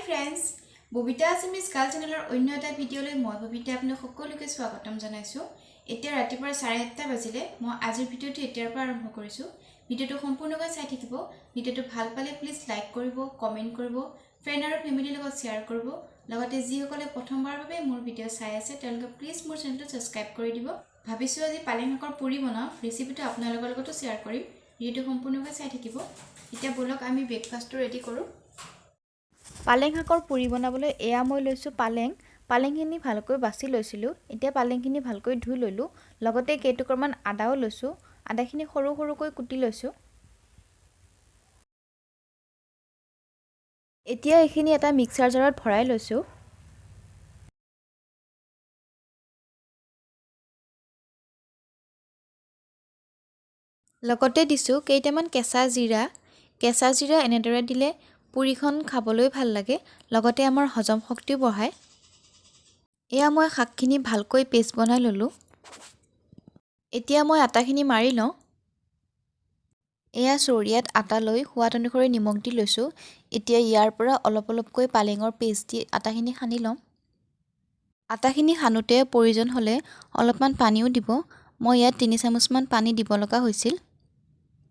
Friends, Babita Assamese কাল চেনেলৰ অন্য এটা ভিডিঅ'লৈ মই ববিতা আপোনাক সকলোকে স্বাগতম জনাইছোঁ। এতিয়া ৰাতিপুৱা 7:30 বাজিলে। মই আজিৰ ভিডিঅ'টো এতিয়াৰ পৰা আৰম্ভ কৰিছোঁ। ভিডিঅ'টো সম্পূৰ্ণকৈ চাই থাকিব। ভিডিঅ'টো ভাল পালে প্লিজ লাইক কৰিব, কমেণ্ট কৰিব, ফ্ৰেণ্ড আৰু ফেমিলিৰ লগত শ্বেয়াৰ কৰিব। লগতে যিসকলে প্ৰথমবাৰৰ বাবে মোৰ ভিডিঅ' চাই আছে তেওঁলোকে প্লিজ মোৰ চেনেলটো ছাবস্ক্ৰাইব কৰি দিব। ভাবিছোঁ আজি পালেং শাকৰ পুৰি বনাওঁ। ৰেচিপিটো আপোনালোকৰ লগতো শ্বেয়াৰ কৰিম। ভিডিঅ'টো সম্পূৰ্ণকৈ চাই থাকিব। এতিয়া বলক আমি ব্ৰেকফাষ্টটো ৰেডি কৰোঁ। পালেং শাকৰ পুৰি বনাবলৈ এয়া মই লৈছোঁ পালেংখিনি ভালকৈ বাছি লৈছিলোঁ। এতিয়া পালেংখিনি ভালকৈ ধুই ল'লোঁ। লগতে কেইটুকুৰমান আদাও লৈছোঁ। আদাখিনি সৰু সৰুকৈ কুটি লৈছোঁ। এতিয়া এইখিনি এটা মিক্সাৰ জাৰত ভৰাই লৈছোঁ। লগতে দিছোঁ কেইটামান কেঁচা জিৰা এনেদৰে দিলে পুৰিখন খাবলৈ ভাল লাগে। লগতে আমাৰ হজম শক্তিও বঢ়ায়। এয়া মই শাকখিনি ভালকৈ পেষ্ট বনাই ল'লোঁ। এতিয়া মই আটাখিনি মাৰি লওঁ। এয়া চৰিয়াত আটা লৈ সোৱাদ অনুসৰি নিমখ দি লৈছোঁ। এতিয়া ইয়াৰ পৰা অলপ অলপকৈ পালেঙৰ পেষ্ট দি আটাখিনি সানি ল'ম। আটাখিনি সানোতে প্ৰয়োজন হ'লে অলপমান পানীও দিব। মই ইয়াত 3 চামুচমান পানী দিব লগা হৈছিল।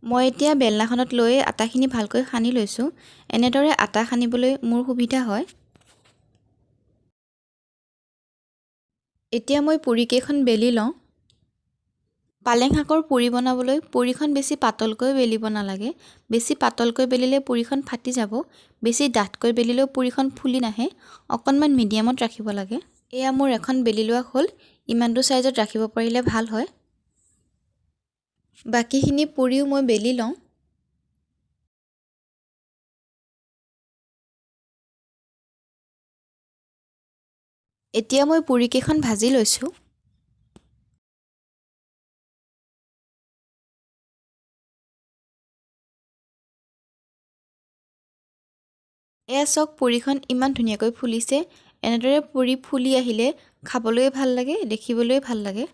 মই এতিয়া বেলনাখনত লৈ আটাখিনি ভালকৈ সানি লৈছোঁ। এনেদৰে আটা সানিবলৈ মোৰ সুবিধা হয়। এতিয়া মই পুৰিকেইখন বেলি লওঁ। পালেং শাকৰ পুৰি বনাবলৈ পুৰিখন বেছি পাতলকৈ বেলিব নালাগে। বেছি পাতলকৈ বেলিলে পুৰিখন ফাটি যাব। বেছি ডাঠকৈ বেলিলেও পুৰিখন ফুলি নাহে। অকণমান মিডিয়ামত ৰাখিব লাগে। এয়া মোৰ এখন বেলি লোৱা হ'ল। ইমানটো চাইজত ৰাখিব পাৰিলে ভাল হয়। বাকীখিনি পুৰিও মই বেলি লওঁ। এতিয়া মই পুৰিকেইখন ভাজি লৈছোঁ। এয়া চাওক পুৰিখন ইমান ধুনীয়াকৈ ফুলিছে। এনেদৰে পুৰি ফুলি আহিলে খাবলৈ ভাল লাগে, দেখিবলৈ ভাল লাগে।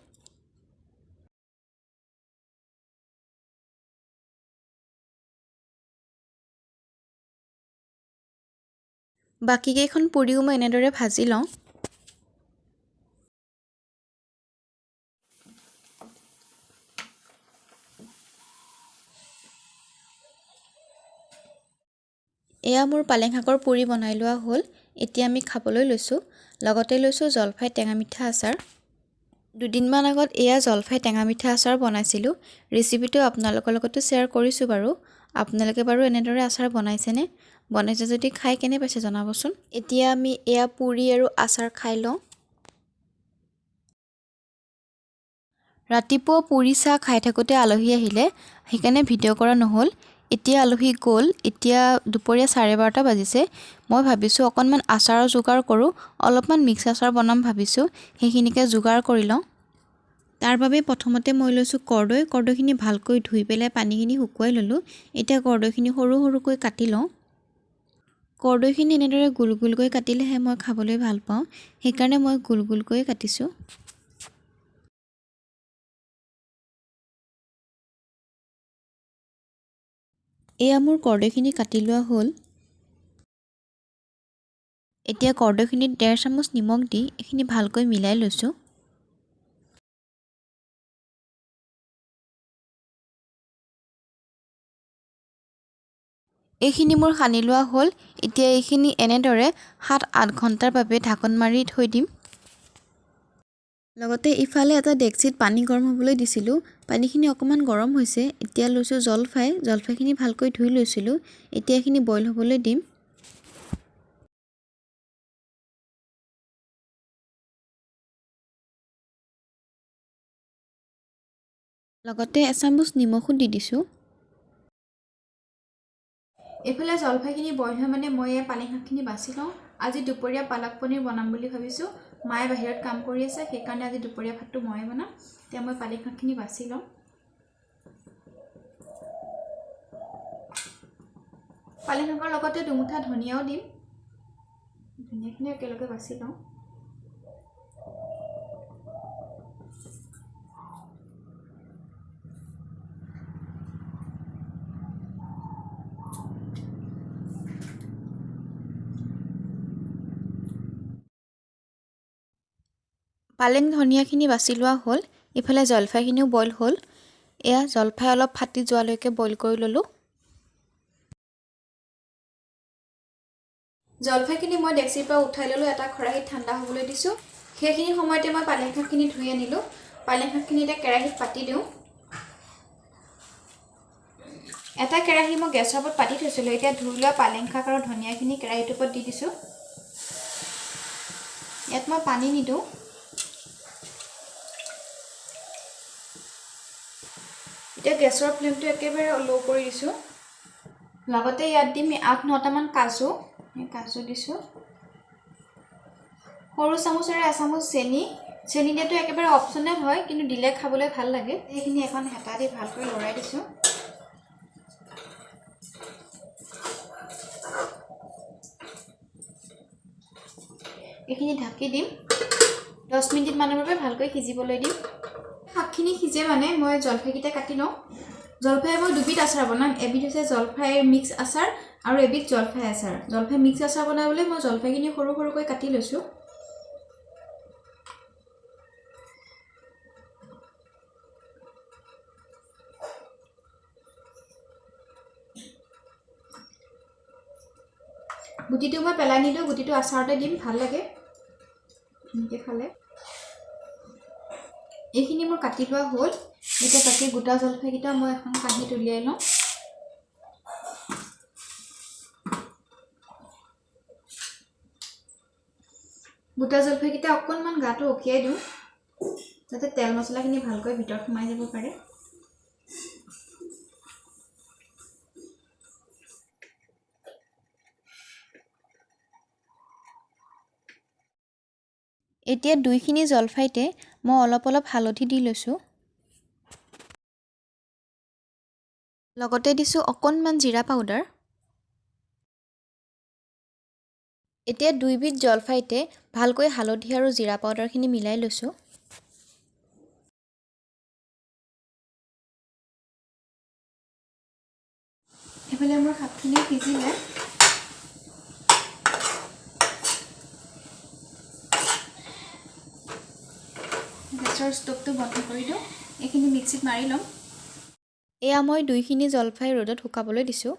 বাকীকেইখন পুৰিও মই এনেদৰে ভাজি লওঁ। এয়া মোৰ পালেং শাকৰ পুৰি বনাই লোৱা হ'ল। এতিয়া আমি খাবলৈ লৈছোঁ। লগতে লৈছোঁ জলফাই টেঙা মিঠা আচাৰ। দুদিনমান আগত এয়া জলফাই টেঙা মিঠা আচাৰ বনাইছিলোঁ। ৰেচিপিটো আপোনালোকৰ লগতো শ্বেয়াৰ কৰিছোঁ বাৰু। আপোনালোকে বাৰু এনেদৰে আচাৰ বনাইছেনে? বনাইছে যদি খাই কেনে পাইছে জনাবচোন। এতিয়া আমি এয়া পুৰি আৰু আচাৰ খাই লওঁ। ৰাতিপুৱা পুৰি চাহ খাই থাকোঁতে আলহী আহিলে, সেইকাৰণে ভিডিঅ' কৰা নহ'ল। এতিয়া আলহী গ'ল। এতিয়া দুপৰীয়া 12:30 বাজিছে। মই ভাবিছোঁ অকণমান আচাৰৰ যোগাৰ কৰোঁ। অলপমান মিক্স আচাৰ বনাম ভাবিছোঁ। সেইখিনিকে যোগাৰ কৰি লওঁ। তাৰ বাবে প্ৰথমতে মই লৈছোঁ কৰ্দৈখিনি ভালকৈ ধুই পেলাই পানীখিনি শুকুৱাই ল'লোঁ। এতিয়া কৰ্দৈখিনি সৰু সৰুকৈ কাটি লওঁ। কৰ্দৈখিনি এনেদৰে গোল গোলকৈ কাটিলেহে মই খাবলৈ ভাল পাওঁ। সেইকাৰণে মই গোল গোলকৈ কাটিছোঁ। এয়া মোৰ কৰ্দৈখিনি কাটি লোৱা হ'ল। এতিয়া কৰ্দৈখিনিত 1.5 চামুচ নিমখ দি এইখিনি ভালকৈ মিলাই লৈছোঁ। এইখিনি মোৰ সানি লোৱা হ'ল। এতিয়া এইখিনি এনেদৰে 7-8 ঘণ্টাৰ বাবে ঢাকন মাৰি থৈ দিম। লগতে ইফালে এটা ডেক্সিত পানী গৰম হ'বলৈ দিছিলোঁ। পানীখিনি অকণমান গৰম হৈছে। এতিয়া লৈছোঁ জলফাইখিনি ভালকৈ ধুই লৈছিলোঁ। এতিয়া এইখিনি বইল হ'বলৈ দিম। লগতে এচামুচ নিমখো দি দিছোঁ। এইফালে জলফাইখিনি বইল হয় মানে মই এই পালেং শাকখিনি বাছি লওঁ। আজি দুপৰীয়া পালক পনীৰ বনাম বুলি ভাবিছোঁ। মায়ে বাহিৰত কাম কৰি আছে, সেইকাৰণে আজি দুপৰীয়া ভাতটো ময়ে বনাম। এতিয়া মই পালেং শাকখিনি বাছি লওঁ। পালেং শাকৰ লগতে দুমুঠা ধনিয়াও দিম। ধনিয়াখিনি একেলগে বাছি লওঁ। পালেং ধনিয়াখিনি বাছি লোৱা হ'ল। ইফালে জলফাইখিনিও বইল হ'ল। এয়া জলফাই অলপ ফাটি যোৱালৈকে বইল কৰি ল'লোঁ। জলফাইখিনি মই ডেক্সিৰ পৰা উঠাই ল'লোঁ, এটা খৰাহীত ঠাণ্ডা হ'বলৈ দিছোঁ। সেইখিনি সময়তে মই পালেং শাকখিনি ধুই আনিলোঁ। পালেং শাকখিনি এতিয়া কেৰাহীত পাতি দিওঁ। এটা কেৰাহী মই গেছৰ ওপৰত পাতি থৈছিলোঁ। এতিয়া ধুই লোৱা পালেং শাক আৰু ধনিয়াখিনি কেৰাহীটোৰ ওপৰত দি দিছোঁ। ইয়াত মই পানী নিদিওঁ। এতিয়া গেছৰ ফ্লেমটো একেবাৰে ল' কৰি দিছোঁ। লগতে ইয়াত দিম 8-9টামান কাজু। কাজু দিছোঁ। সৰু চামুচেৰে এচামুচ চেনি দিয়াটো একেবাৰে অপচনেল হয়, কিন্তু দিলে খাবলৈ ভাল লাগে। সেইখিনি এখন হেতা দি ভালকৈ লৰাই দিছোঁ। এইখিনি ঢাকি দিম। 10 মিনিটমানৰ বাবে ভালকৈ সিজিবলৈ দিম। শাকখিনি সিজে মানে মই জলফাইকেইটা কাটি লওঁ। জলফাই মই দুবিধ আচাৰ বনাম। এবিধ হৈছে জলফাইৰ মিক্স আচাৰ আৰু এবিধ জলফাই আচাৰ। জলফাই মিক্স আচাৰ বনাবলৈ মই জলফাইখিনি সৰু সৰুকৈ কাটি লৈছোঁ। গুটিটো মই পেলাই নিদিওঁ, গুটিটো আচাৰতে দিম, ভাল লাগে এনেকৈ খালে। এইখিনি মোৰ কাটি লোৱা হ'ল। এতিয়া বাকী গোটা জলফাইকেইটা মই এখন কাঁহীত উলিয়াই লওঁ। গোটা জলফাইকেইটা অকণমান গাটো অকিয়াই দিওঁ, যাতে তেল মছলাখিনি ভালকৈ ভিতৰত সোমাই যাব পাৰে। এতিয়া দুইখিনি জলফাইতে মই অলপ অলপ হালধি দি লৈছোঁ। লগতে দিছোঁ অকণমান জিৰা পাউডাৰ। এতিয়া দুইবিধ জলফাইতে ভালকৈ হালধি আৰু জিৰা পাউডাৰখিনি মিলাই লৈছোঁ। এইফালে মোৰ শাকখিনি সিজিলে। গেছৰ ষ্টভটো বন্ধ কৰি দিওঁ। এইখিনি মিক্সিত মাৰি ল'ম। এয়া মই দুইখিনি জলফাই ৰ'দত শুকাবলৈ দিছোঁ।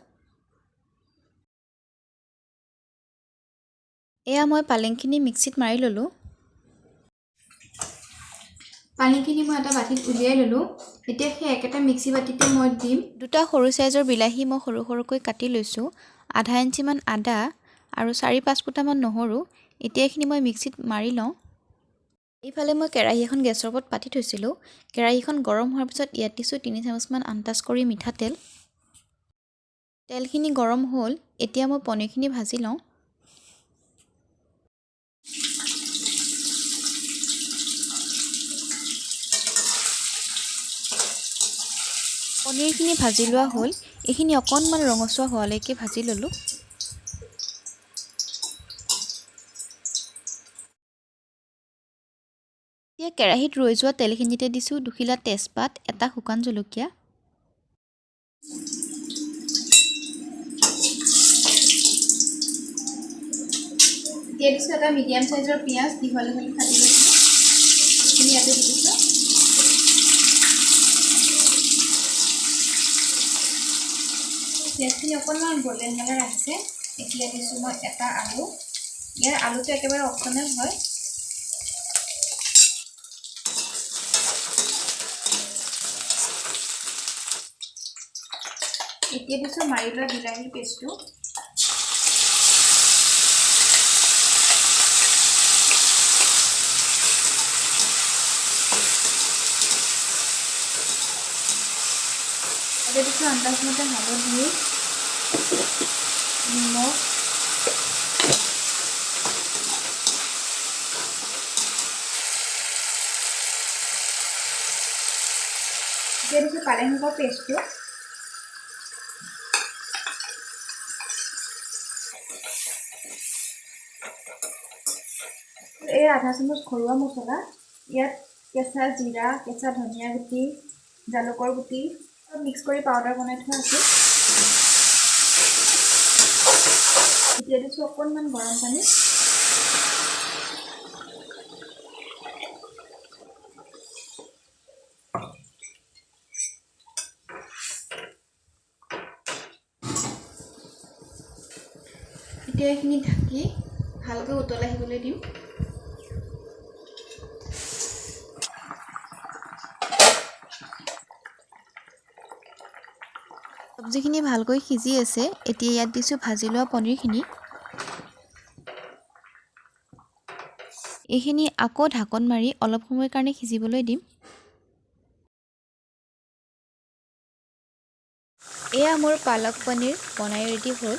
এয়া মই পালেংখিনি মিক্সিত মাৰি ল'লোঁ। পানীখিনি মই এটা বাটিত উলিয়াই ল'লোঁ। এতিয়া সেই একেটা মিক্সি বাটিতে মই দিম দুটা সৰু চাইজৰ বিলাহী মই সৰু সৰুকৈ কাটি লৈছোঁ, আধা ইঞ্চিমান আদা আৰু 4-5 ফুটামান নহৰু। এতিয়া এইখিনি মই মিক্সিত মাৰি লওঁ। এইফালে মই কেৰাহী এখন গেছৰ ওপৰত পাতি থৈছিলোঁ। কেৰাহীখন গৰম হোৱাৰ পিছত ইয়াত দিছোঁ 3 চামুচমান আন্দাজ কৰি মিঠাতেল। তেলখিনি গৰম হ'ল। এতিয়া মই পনীৰখিনি ভাজি লওঁ। পনীৰখিনি ভাজি লোৱা হ'ল। এইখিনি অকণমান ৰঙচুৱা হোৱালৈকে ভাজি ল'লোঁ। এতিয়া কেৰাহীত ৰৈ যোৱা তেলখিনিতে দিছোঁ 2 খিলা তেজপাত, এটা শুকান জলকীয়া। এতিয়া দিছোঁ এটা মিডিয়াম চাইজৰ পিঁয়াজ, দীঘল দীঘলকৈ কাটি লৈছোঁ। এইখিনি ইয়াতে দি দিছোঁ। পিঁয়াজখিনি অকণমান গল্ডেন কালাৰ আহিছে। এতিয়া দিছোঁ মই এটা আলু। ইয়াৰ আলুটো একেবাৰে অপচনেল হয়। এতিয়া দিছোঁ মাৰি লোৱা বিলাহীৰ পেষ্টটো। এতিয়া দিছোঁ আন্দাজমতে হালধি, নিমখ, এতিয়া দিছোঁ পালেং শাকৰ পেষ্টটো। এই আধা চামুচ ঘৰুৱা মছলা। ইয়াত কেঁচা জিৰা, কেঁচা ধনিয়া গুটি, জালুকৰ গুটি মিক্স কৰি পাউডাৰ বনাই থোৱা আছে। এতিয়া দিছোঁ অকণমান গৰম পানী। এতিয়া এইখিনি ঢাকি ভালকৈ উতলাই আহিবলৈ দিম। চব্জিখিনি ভালকৈ সিজি আছে। এতিয়া ইয়াত দিছোঁ ভাজি লোৱা পনীৰখিনি। এইখিনি আকৌ ঢাকন মাৰি অলপ সময়ৰ কাৰণে সিজিবলৈ দিম। এয়া মোৰ পালক পনীৰ বনাই ৰেডি হ'ল।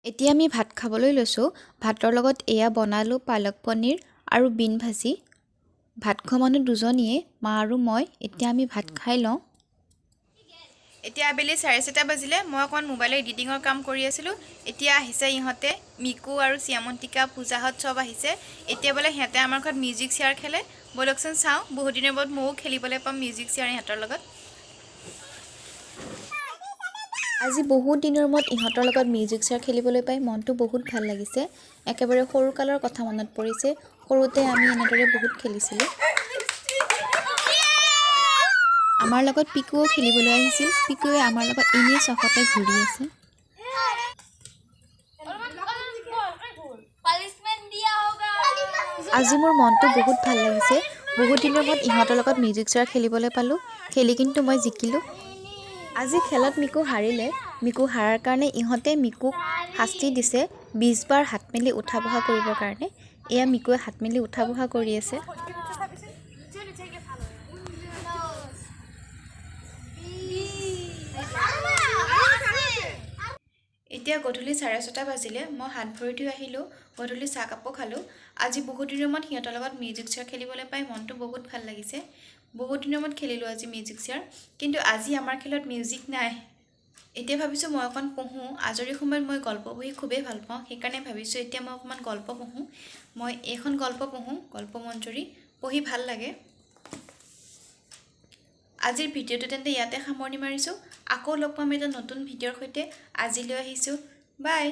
এতিয়া আমি ভাত খাবলৈ লৈছোঁ। ভাতৰ লগত এয়া বনালোঁ পালক পনীৰ আৰু বিন ভাজি। ভাত খোৱা মানুহ দুজনীয়ে, মা আৰু মই। এতিয়া আমি ভাত খাই লওঁ। এতিয়া আবেলি 4:30 বাজিলে। মই অকণমান মোবাইলৰ এডিটিঙৰ কাম কৰি আছিলোঁ। এতিয়া আহিছে ইহঁতে, মিকু আৰু চিয়ামন্তিকা, পূজাহঁত চব আহিছে। এতিয়া বোলে সিহঁতে আমাৰ ঘৰত মিউজিক চেয়াৰ খেলে। ব'লকচোন চাওঁ, বহুত দিনৰ মূৰত ময়ো খেলিবলৈ পাম মিউজিক চেয়াৰ ইহঁতৰ লগত। আজি বহুত দিনৰ মূৰত ইহঁতৰ লগত মিউজিক চেয়াৰ খেলিবলৈ পাই মনটো বহুত ভাল লাগিছে। একেবাৰে সৰুকালৰ কথা মনত পৰিছে। সৰুতে আমি এনেদৰে বহুত খেলিছিলোঁ। আমাৰ লগত পিকুও খেলিবলৈ আহিছিল। পিকুৱে আমাৰ লগত এনেই চখতে ঘূৰি আছে। আজি মোৰ মনটো বহুত ভাল লাগিছে। বহুত দিনৰ মূৰত ইহঁতৰ লগত মিউজিক চেয়াৰ খেলিবলৈ পালোঁ। খেলি কিন্তু মই জিকিলোঁ। আজি খেলত মিকু হাৰিলে। মিকু হাৰাৰ কাৰণে ইহঁতে মিকুক শাস্তি দিছে 20 বাৰ হাত মেলি উঠা বহা কৰিবৰ কাৰণে। এয়া মিকুৱে হাত মেলি উঠা বহা কৰি আছে। এতিয়া গধূলি 6:30 বাজিলে। মই হাত ভৰি ধুই আহিলোঁ। গধূলি চাহ কাপো খালোঁ। আজি বহুত দিনৰ মূৰত সিহঁতৰ লগত মিউজিক চেয়াৰ খেলিবলৈ পাই মনটো বহুত ভাল লাগিছে। বহুত দিনৰ মূৰত খেলিলোঁ আজি মিউজিক চেয়াৰ। কিন্তু আজি আমাৰ খেলত মিউজিক নাই। এতিয়া ভাবিছোঁ মই অকণ পঢ়োঁ। আজৰি সময়ত মই গল্প পঢ়ি খুবেই ভাল পাওঁ। সেইকাৰণে ভাবিছোঁ এতিয়া মই অকণমান গল্প পঢ়োঁ। মই এইখন গল্প পঢ়োঁ, গল্পমঞ্জৰী। পঢ়ি ভাল লাগে। আজিৰ ভিডিঅ'টো তেন্তে ইয়াতে সামৰণি মাৰিছোঁ। আকৌ লগ পাম এটা নতুন ভিডিঅ'ৰ সৈতে। আজিলৈ আহিছোঁ। বাই।